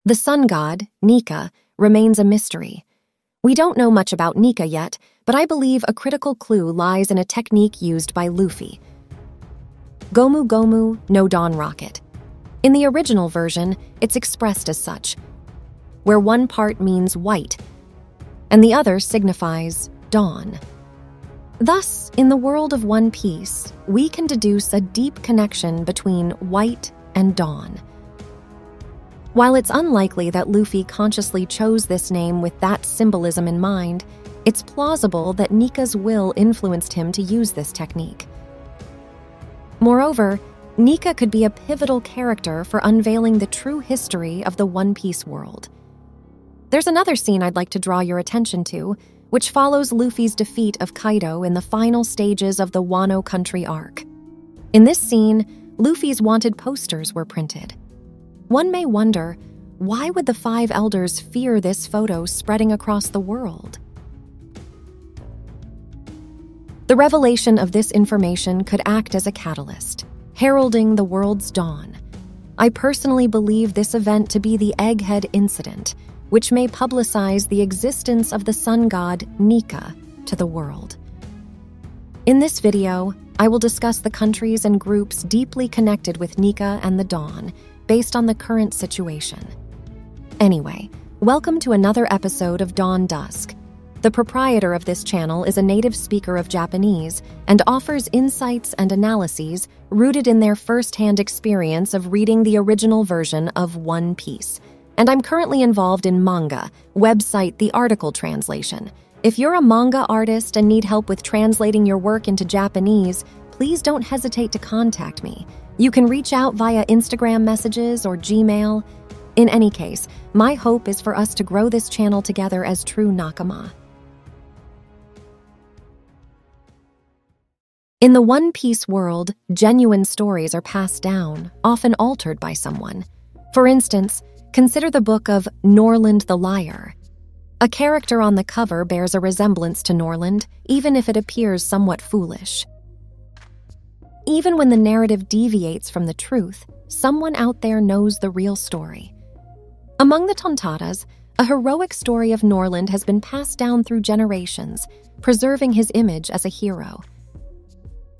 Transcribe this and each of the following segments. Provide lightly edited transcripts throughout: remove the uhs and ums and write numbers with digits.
The sun god, Nika, remains a mystery. We don't know much about Nika yet, but I believe a critical clue lies in a technique used by Luffy. Gomu Gomu no Dawn Rocket. In the original version, it's expressed as such, where one part means white, and the other signifies dawn. Thus, in the world of One Piece, we can deduce a deep connection between white and dawn. While it's unlikely that Luffy consciously chose this name with that symbolism in mind, it's plausible that Nika's will influenced him to use this technique. Moreover, Nika could be a pivotal character for unveiling the true history of the One Piece world. There's another scene I'd like to draw your attention to, which follows Luffy's defeat of Kaido in the final stages of the Wano Country arc. In this scene, Luffy's wanted posters were printed. One may wonder, why would the Five Elders fear this photo spreading across the world? The revelation of this information could act as a catalyst, heralding the world's dawn. I personally believe this event to be the Egghead Incident, which may publicize the existence of the sun god Nika to the world. In this video, I will discuss the countries and groups deeply connected with Nika and the Dawn, based on the current situation. Anyway, welcome to another episode of Dawn Dusk. The proprietor of this channel is a native speaker of Japanese and offers insights and analyses rooted in their first-hand experience of reading the original version of One Piece. And I'm currently involved in manga, website The Article Translation. If you're a manga artist and need help with translating your work into Japanese, please don't hesitate to contact me. You can reach out via Instagram messages or Gmail. In any case, my hope is for us to grow this channel together as true Nakama. In the One Piece world, genuine stories are passed down, often altered by someone. For instance, consider the book of Norland the Liar. A character on the cover bears a resemblance to Norland, even if it appears somewhat foolish. Even when the narrative deviates from the truth, someone out there knows the real story. Among the Tontatas, a heroic story of Norland has been passed down through generations, preserving his image as a hero.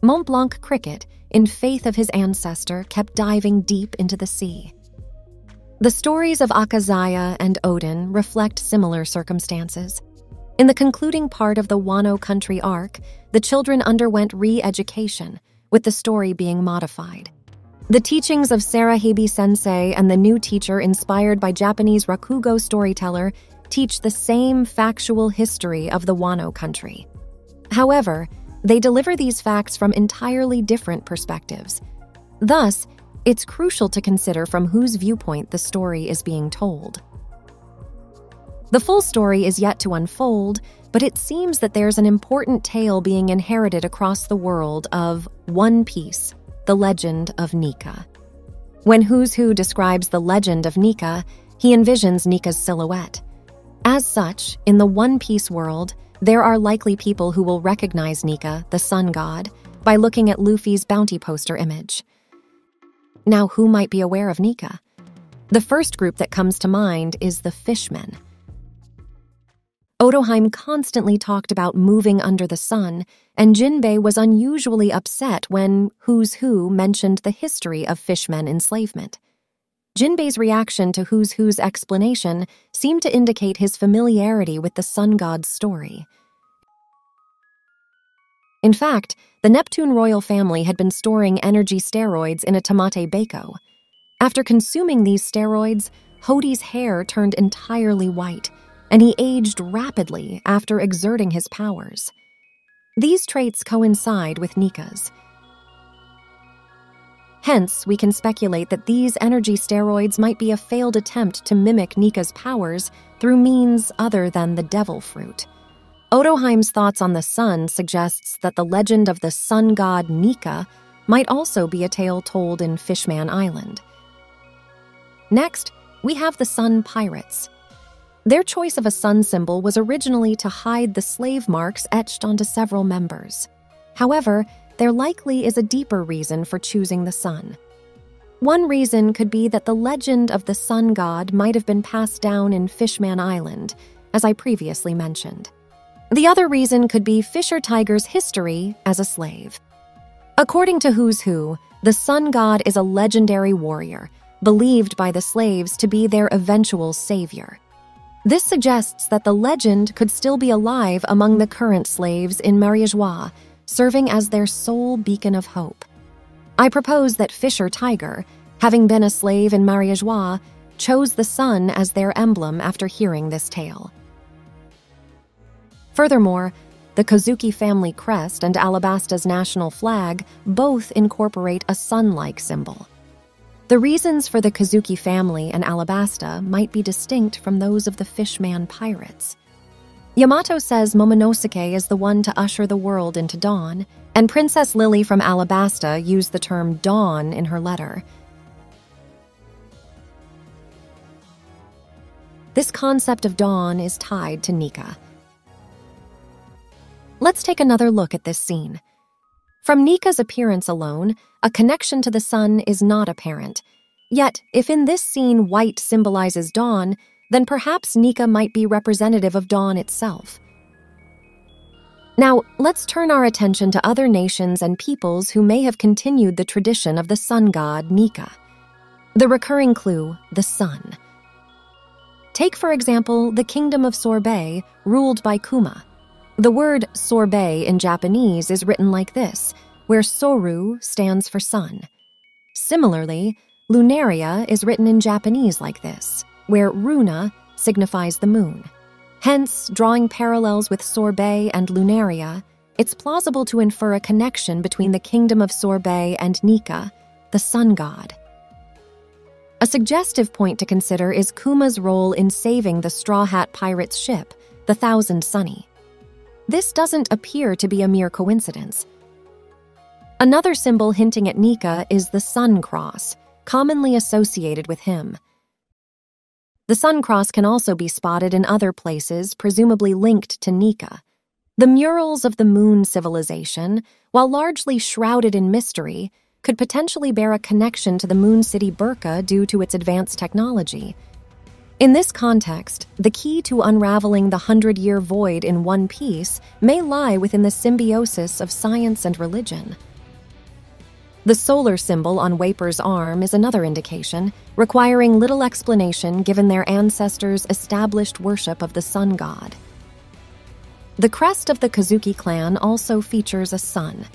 Mont Blanc Cricket, in faith of his ancestor, kept diving deep into the sea. The stories of Akazaya and Odin reflect similar circumstances. In the concluding part of the Wano Country arc, the children underwent re-education, with the story being modified. The teachings of Sarahebi Sensei and the new teacher inspired by Japanese Rakugo storyteller teach the same factual history of the Wano Country. However, they deliver these facts from entirely different perspectives. Thus, it's crucial to consider from whose viewpoint the story is being told. The full story is yet to unfold, but it seems that there's an important tale being inherited across the world of One Piece, the legend of Nika. When Who's Who describes the legend of Nika, he envisions Nika's silhouette. As such, in the One Piece world, there are likely people who will recognize Nika, the sun god, by looking at Luffy's bounty poster image. Now, who might be aware of Nika? The first group that comes to mind is the Fishmen. Otoheim constantly talked about moving under the sun, and Jinbei was unusually upset when Who's Who mentioned the history of Fishmen enslavement. Jinbei's reaction to Who's Who's explanation seemed to indicate his familiarity with the sun god's story. In fact, the Neptune royal family had been storing energy steroids in a Tamate Bako. After consuming these steroids, Hodi's hair turned entirely white, and he aged rapidly after exerting his powers. These traits coincide with Nika's. Hence, we can speculate that these energy steroids might be a failed attempt to mimic Nika's powers through means other than the devil fruit. Otoheim's thoughts on the sun suggests that the legend of the sun god Nika might also be a tale told in Fishman Island. Next, we have the Sun Pirates. Their choice of a sun symbol was originally to hide the slave marks etched onto several members. However, there likely is a deeper reason for choosing the sun. One reason could be that the legend of the sun god might have been passed down in Fishman Island, as I previously mentioned. The other reason could be Fisher Tiger's history as a slave. According to Who's Who, the sun god is a legendary warrior, believed by the slaves to be their eventual savior. This suggests that the legend could still be alive among the current slaves in Mariajois, serving as their sole beacon of hope. I propose that Fisher Tiger, having been a slave in Mariajois, chose the sun as their emblem after hearing this tale. Furthermore, the Kozuki family crest and Alabasta's national flag both incorporate a sun-like symbol. The reasons for the Kozuki family and Alabasta might be distinct from those of the Fishman pirates. Yamato says Momonosuke is the one to usher the world into dawn, and Princess Lily from Alabasta used the term dawn in her letter. This concept of dawn is tied to Nika. Let's take another look at this scene. From Nika's appearance alone, a connection to the sun is not apparent. Yet, if in this scene white symbolizes dawn, then perhaps Nika might be representative of dawn itself. Now, let's turn our attention to other nations and peoples who may have continued the tradition of the sun god Nika. The recurring clue, the sun. Take, for example, the kingdom of Sorbet, ruled by Kuma. The word sorbet in Japanese is written like this, where soru stands for sun. Similarly, lunaria is written in Japanese like this, where runa signifies the moon. Hence, drawing parallels with sorbet and lunaria, it's plausible to infer a connection between the kingdom of Sorbet and Nika, the sun god. A suggestive point to consider is Kuma's role in saving the Straw Hat Pirates' ship, the Thousand Sunny. This doesn't appear to be a mere coincidence. Another symbol hinting at Nika is the sun cross, commonly associated with him. The sun cross can also be spotted in other places, presumably linked to Nika. The murals of the Moon civilization, while largely shrouded in mystery, could potentially bear a connection to the Moon City Burqa due to its advanced technology. In this context, the key to unraveling the 100-year void in one piece may lie within the symbiosis of science and religion. The solar symbol on Waper's arm is another indication, requiring little explanation given their ancestors' established worship of the sun god. The crest of the Kozuki clan also features a sun.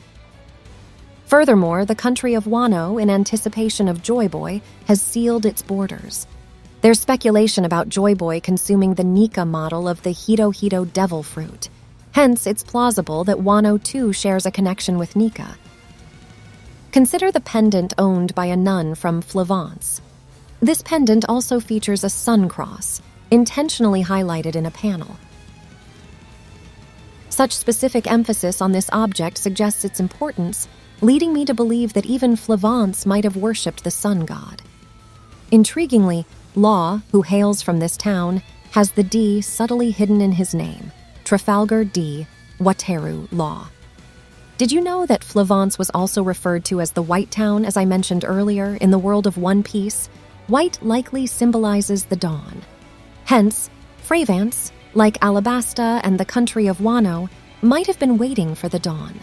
Furthermore, the country of Wano, in anticipation of Joy Boy, has sealed its borders. There's speculation about Joy Boy consuming the Nika model of the Hito Hito devil fruit. Hence, it's plausible that Wano too shares a connection with Nika. Consider the pendant owned by a nun from Flavance. This pendant also features a sun cross, intentionally highlighted in a panel. Such specific emphasis on this object suggests its importance, leading me to believe that even Flavance might have worshipped the sun god. Intriguingly, Law, who hails from this town, has the D subtly hidden in his name, Trafalgar D. Wateru Law. Did you know that Flavance was also referred to as the White Town, as I mentioned earlier, in the world of One Piece? White likely symbolizes the dawn. Hence, Fravance, like Alabasta and the country of Wano, might have been waiting for the dawn.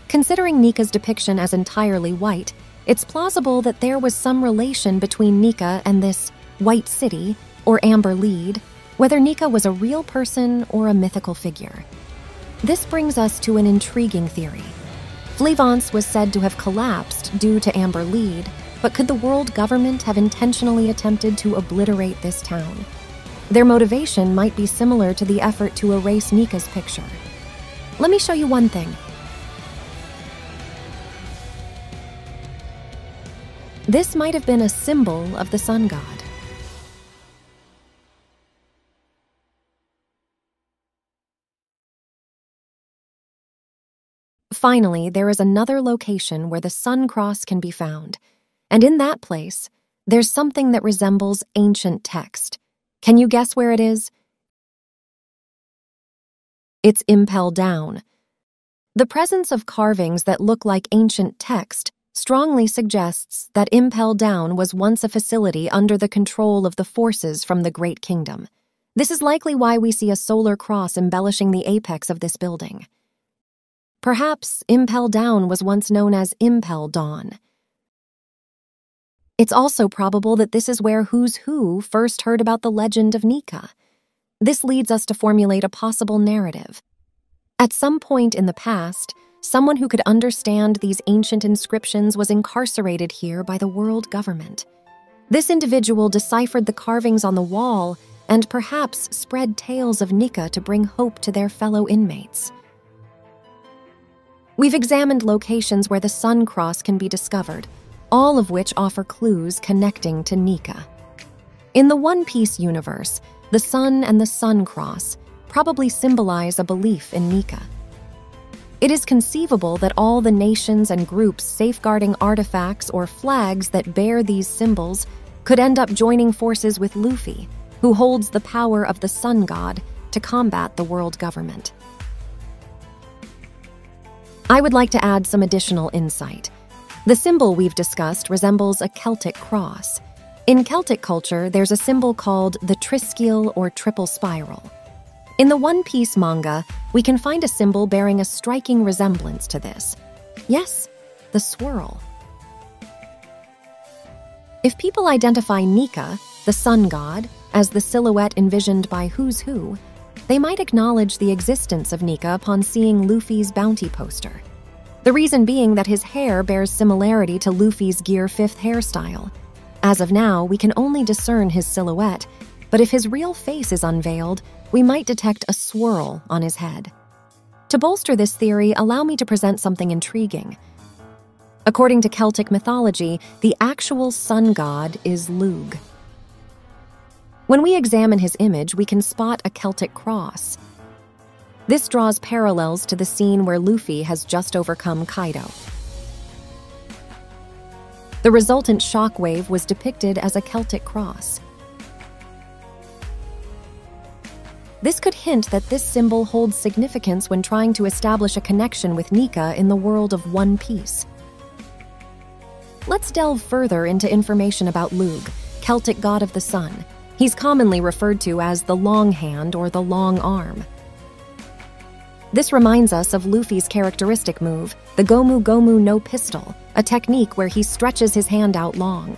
Considering Nika's depiction as entirely white, it's plausible that there was some relation between Nika and this White City, or Amber Lead, whether Nika was a real person or a mythical figure. This brings us to an intriguing theory. Flavance was said to have collapsed due to Amber Lead, but could the world government have intentionally attempted to obliterate this town? Their motivation might be similar to the effort to erase Nika's picture. Let me show you one thing. This might have been a symbol of the sun god. Finally, there is another location where the sun cross can be found, and in that place, there's something that resembles ancient text. Can you guess where it is? It's Impel Down. The presence of carvings that look like ancient text strongly suggests that Impel Down was once a facility under the control of the forces from the Great Kingdom. This is likely why we see a solar cross embellishing the apex of this building. Perhaps Impel Down was once known as Impel Dawn. It's also probable that this is where Who's Who first heard about the legend of Nika. This leads us to formulate a possible narrative. At some point in the past, someone who could understand these ancient inscriptions was incarcerated here by the world government. This individual deciphered the carvings on the wall and perhaps spread tales of Nika to bring hope to their fellow inmates. We've examined locations where the Sun Cross can be discovered, all of which offer clues connecting to Nika. In the One Piece universe, the Sun and the Sun Cross probably symbolize a belief in Nika. It is conceivable that all the nations and groups safeguarding artifacts or flags that bear these symbols could end up joining forces with Luffy, who holds the power of the Sun God, to combat the world government. I would like to add some additional insight. The symbol we've discussed resembles a Celtic cross. In Celtic culture, there's a symbol called the triskele or triple spiral. In the One Piece manga, we can find a symbol bearing a striking resemblance to this. Yes, the swirl. If people identify Nika, the sun god, as the silhouette envisioned by Who's Who, they might acknowledge the existence of Nika upon seeing Luffy's bounty poster. The reason being that his hair bears similarity to Luffy's Gear 5th hairstyle. As of now, we can only discern his silhouette, but if his real face is unveiled, we might detect a swirl on his head. To bolster this theory, allow me to present something intriguing. According to Celtic mythology, the actual sun god is Lugh. When we examine his image, we can spot a Celtic cross. This draws parallels to the scene where Luffy has just overcome Kaido. The resultant shockwave was depicted as a Celtic cross. This could hint that this symbol holds significance when trying to establish a connection with Nika in the world of One Piece. Let's delve further into information about Lugh, Celtic god of the sun. He's commonly referred to as the long hand or the long arm. This reminds us of Luffy's characteristic move, the Gomu Gomu no Pistol, a technique where he stretches his hand out long.